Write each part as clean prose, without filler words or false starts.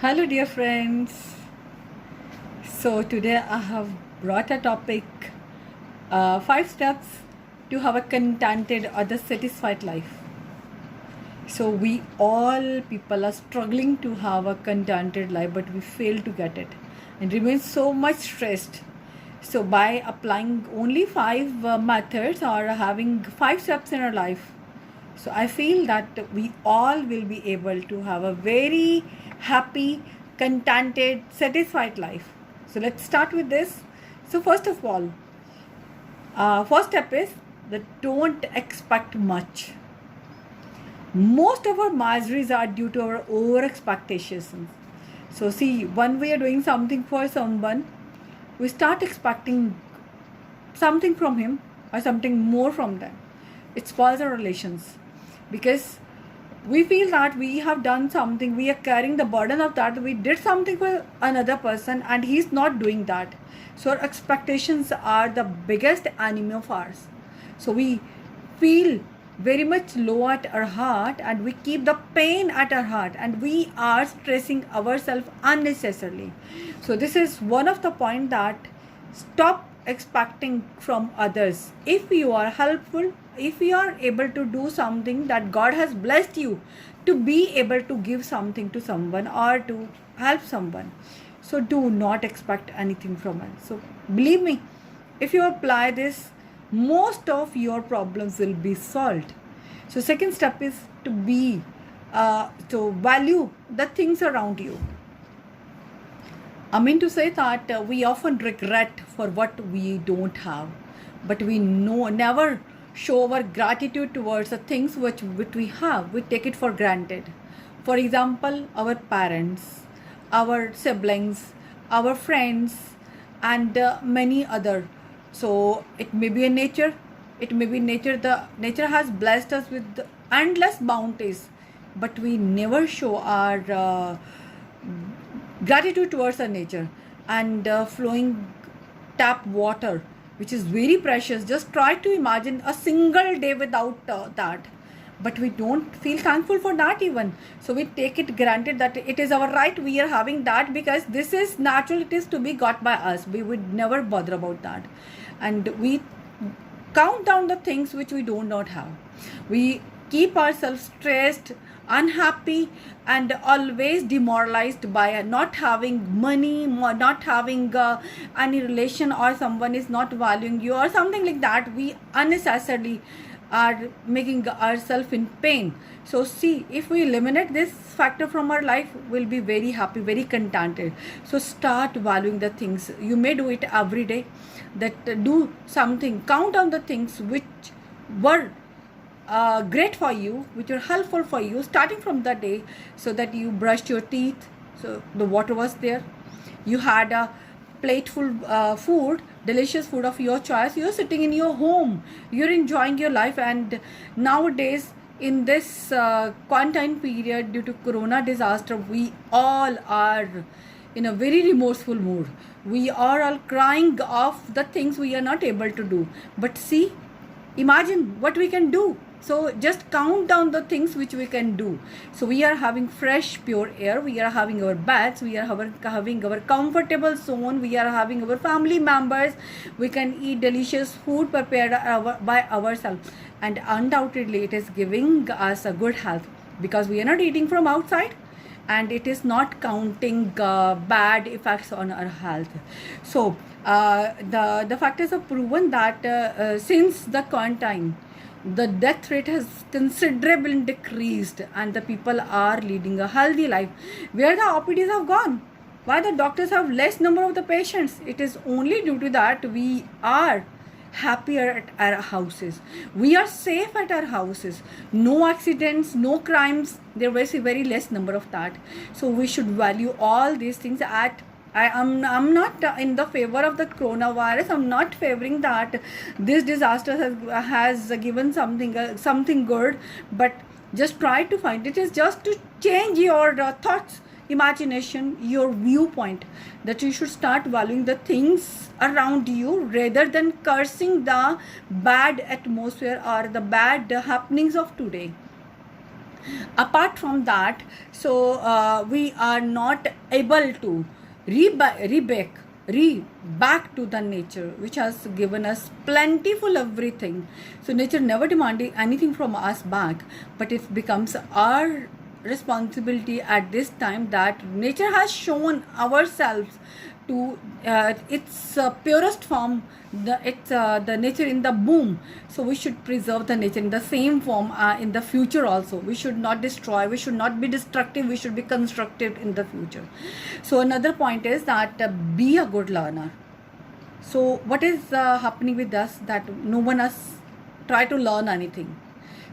Hello, dear friends. So, today I have brought a topic 5 steps to have a contented or the satisfied life. So, we all people are struggling to have a contented life, but we fail to get it and remain so much stressed. So, by applying only five methods or having 5 steps in our life, so I feel that we all will be able to have a very happy, contented, satisfied life. So let's start with this. So first of all, first step is that don't expect much. Most of our miseries are due to our over expectations. So see, when we are doing something for someone, we start expecting something from him or something more from them. It spoils our relations because we feel that we have done something, we are carrying the burden of that, we did something for another person and he's not doing that. So our expectations are the biggest enemy of ours. So we feel very much low at our heart and we keep the pain at our heart and we are stressing ourselves unnecessarily. So this is one of the point that stop expecting from others. If you are helpful, if you are able to do something that God has blessed you to be able to give something to someone or to help someone, so do not expect anything from it. So believe me, if you apply this, most of your problems will be solved. So second step is to value the things around you. I mean to say that we often regret for what we don't have, but we never show our gratitude towards the things which we have. We take it for granted. For example, our parents, our siblings, our friends, and many other. So it may be a nature. It may be nature. The nature has blessed us with endless bounties, but we never show our gratitude towards our nature and flowing tap water, which is very precious. Just try to imagine a single day without that, but we don't feel thankful for that even. So we take it granted that it is our right, we are having that because this is natural, it is to be got by us. We would never bother about that, and we count down the things which we do not have. We keep ourselves stressed, unhappy, and always demoralized by not having money, not having any relation, or someone is not valuing you or something like that. We unnecessarily are making ourselves in pain. So see, if we eliminate this factor from our life, we'll be very happy, very contented. So start valuing the things. You may do it every day, that do something, count down the things which were great for you, which were helpful for you starting from the day. So that you brushed your teeth, so the water was there, you had a plateful food, delicious food of your choice, you're sitting in your home, you're enjoying your life. And nowadays in this quarantine period due to corona disaster, we all are in a very remorseful mood. We are all crying off the things we are not able to do. But see, imagine what we can do. So just count down the things which we can do. So we are having fresh pure air, we are having our beds, we are having our comfortable zone, we are having our family members, we can eat delicious food prepared by ourselves, and undoubtedly it is giving us a good health because we are not eating from outside, and it is not counting bad effects on our health. So the factors have proven that since the quarantine, the death rate has considerably decreased and the people are leading a healthy life. Where the OPDs have gone, why the doctors have less number of the patients, it is only due to that we are happier at our houses, we are safe at our houses, no accidents, no crimes, there was a very less number of that. So we should value all these things. I'm not in the favor of the coronavirus. I'm not favoring that this disaster has given something good, but just try to find it is just to change your thoughts, imagination, your viewpoint, that you should start valuing the things around you rather than cursing the bad atmosphere or the bad happenings of today. Apart from that, so we are not able to re back to the nature which has given us plentiful everything. So nature never demanding anything from us back, but it becomes our responsibility at this time that nature has shown ourselves to its purest form, the nature in the boom. So we should preserve the nature in the same form in the future also. We should not destroy, we should not be destructive, we should be constructive in the future. So another point is that be a good learner. So what is happening with us, that no one has tried to learn anything.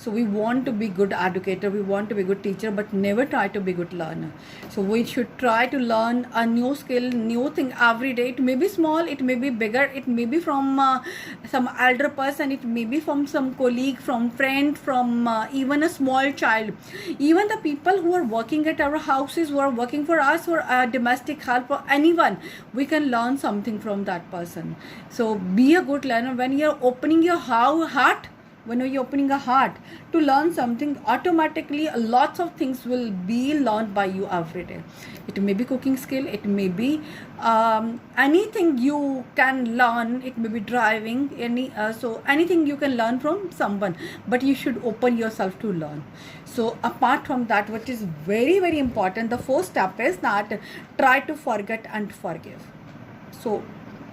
So we want to be good educator, we want to be good teacher, but never try to be good learner. So we should try to learn a new skill, new thing every day. It may be small, it may be bigger, it may be from some elder person, it may be from some colleague, from friend, from even a small child. Even the people who are working at our houses, who are working for us, or domestic help, or anyone, we can learn something from that person. So be a good learner. When you're opening your heart, when you're opening a heart to learn something, automatically lots of things will be learned by you every day. It may be cooking skill, it may be anything you can learn, it may be driving, so anything you can learn from someone, but you should open yourself to learn. So apart from that, what is very, very important, the first step is that try to forget and forgive. So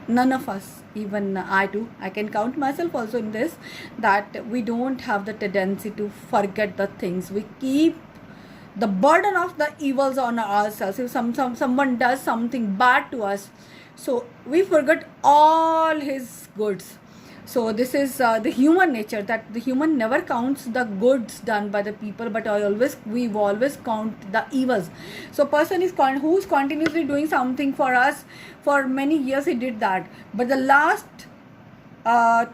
none of us, even I can count myself also in this, that we don't have the tendency to forget the things. We keep the burden of the evils on ourselves. If someone does something bad to us, so we forget all his goods. So this is the human nature, that the human never counts the goods done by the people, but we always count the evils. So person is who's continuously doing something for us for many years, he did that, but the last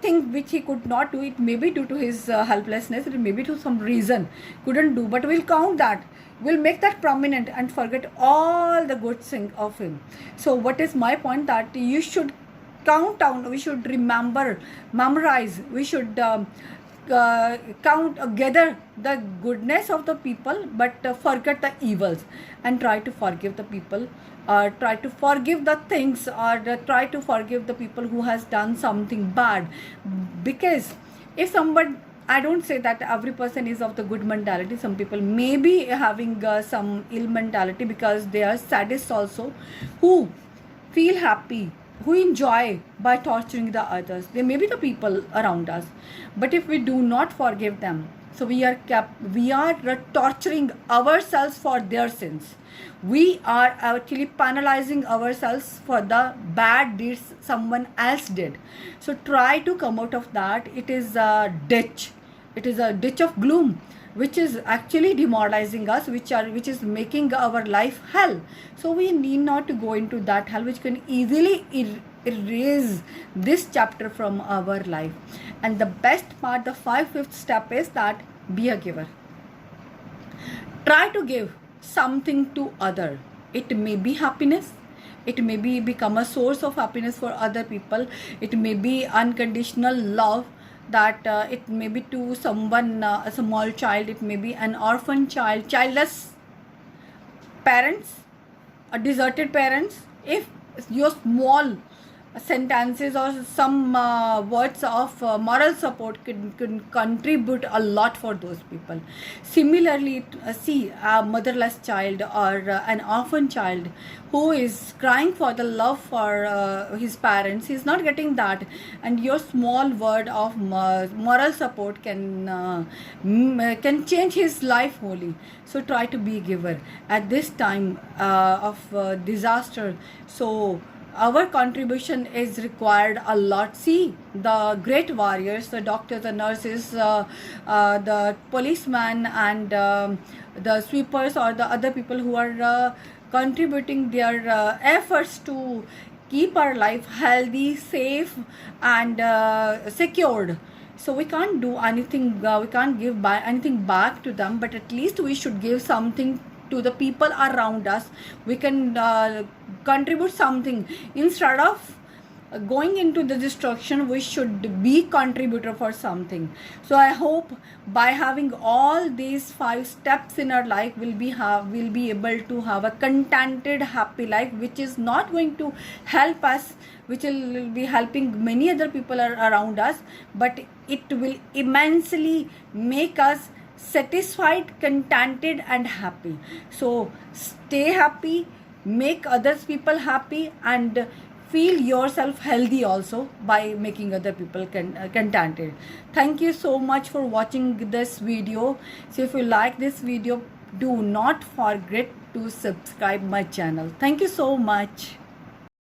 thing which he could not do, it may be due to his helplessness, it may be to some reason couldn't do, but we'll count that, we'll make that prominent and forget all the good thing of him. So what is my point, that you should count down, we should memorize, we should gather the goodness of the people, but forget the evils, and try to forgive the people, try to forgive the things, or try to forgive the people who has done something bad. Because if someone, I don't say that every person is of the good mentality, some people may be having some ill mentality, because they are sadists also, who feel happy, who enjoy by torturing the others. They may be the people around us, but if we do not forgive them, so we are torturing ourselves for their sins. We are actually penalizing ourselves for the bad deeds someone else did. So try to come out of that. It is a ditch. It is a ditch of gloom, which is actually demoralizing us, which is making our life hell. So we need not to go into that hell, which can easily erase this chapter from our life. And the best part, the fifth step is that be a giver. Try to give something to other. It may be happiness, it may be become a source of happiness for other people, it may be unconditional love, that it may be to someone, a small child, it may be an orphan child, childless parents, deserted parents. If your small sentences or some words of moral support can contribute a lot for those people. Similarly, see a motherless child or an orphan child who is crying for the love for his parents, he's not getting that, and your small word of moral support can change his life wholly. So try to be a giver at this time of disaster. So our contribution is required a lot. See the great warriors, the doctors, the nurses, the policemen, and the sweepers, or the other people who are contributing their efforts to keep our life healthy, safe, and secured. So we can't do anything, we can't give anything back to them, but at least we should give something to the people around us. We can contribute something instead of going into the destruction, we should be contributor for something. So I hope by having all these 5 steps in our life, we'll be able to have a contented, happy life, which is not going to help us, which will be helping many other people around us, but it will immensely make us satisfied, contented and happy. So stay happy, make others people happy, and feel yourself healthy also by making other people contented. Thank you so much for watching this video. So if you like this video, do not forget to subscribe my channel. Thank you so much.